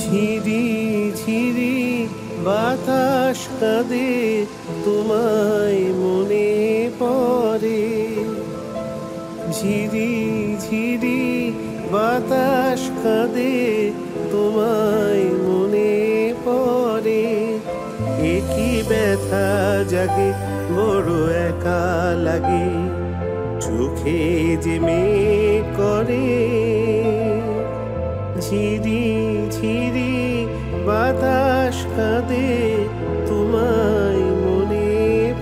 ঝিরি ঝিরি বাতাস কাঁদে, তোমায় মনে পড়ে। ঝিরি ঝিরি বাতাস কাঁদে, তোমায় মনে পড়ে। একই ব্যথা জাগে, বড় একা লাগে, চোখে যে মেঘ করে। ঝিরি ঝিরি বাতাস কাঁদে, তোমায় মনে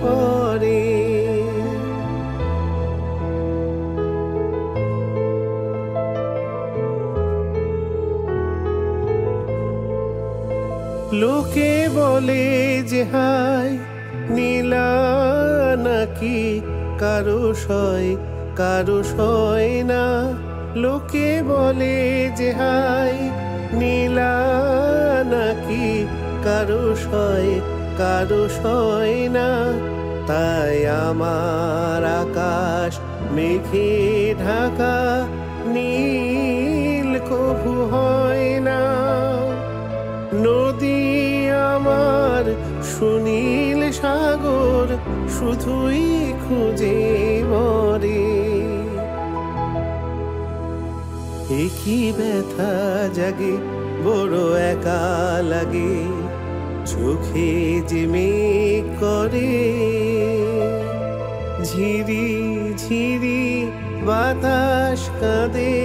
পড়ে। লোকে বলে যে হায় নীলা নাকি কারো সয় না। লোকে বলে যে হায় নীলা নাকি কারো সয় না। তাই আমার আকাশ মেঘে ঢাকা, নীল কভু হয় না। নদী আমার সুনীল সাগর, শুধুই খুঁজে মরে। একই ব্যথা জাগে, বড় একা লাগে, চোখে যে মেঘ করে। ঝিরি ঝিরি বাতাস কাঁদে,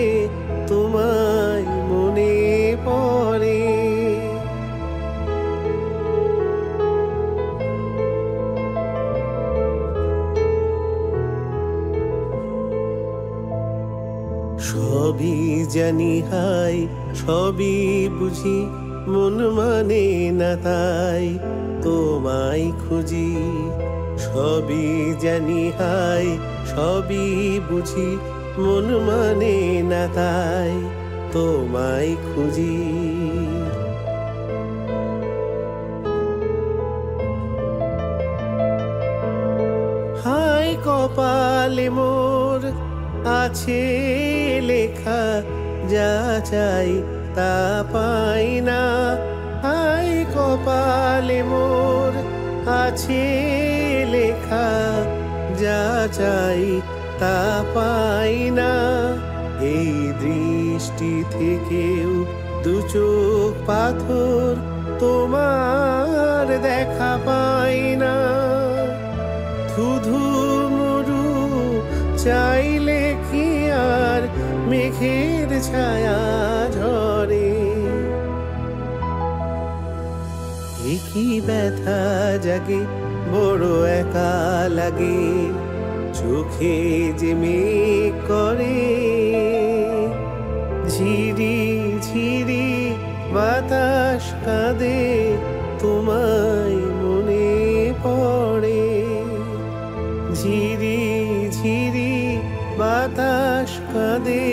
তোমায় মনে পড়ে। সবই জানি হাই, সবই বুঝি, মন মানে না তাই তোমায় খুঁজি। সবই জানি হাই, সবই বুঝি, মন মানে না তাই তোমায় খুঁজি। হাই কপালে মোর আছে লেখা, যা চাই তা পাই না। হাই কপালে মোর আছে লেখা, যা চাই তা পাই না। এই দৃষ্টি থেকেও দু চোখ পাথর, তোমার দেখা পাই না। ধুধু মরু চাইলে কি আর মেঘের ছায়া ঝরে। একই ব্যথা জাগে, বড় একা লাগে, চোখে যে মেঘ করে। ঝিরি ঝিরি বাতাস কাঁদে, তোমায় মনে পড়ে। ঝিরি ঝিরি বাতাস কাঁদে,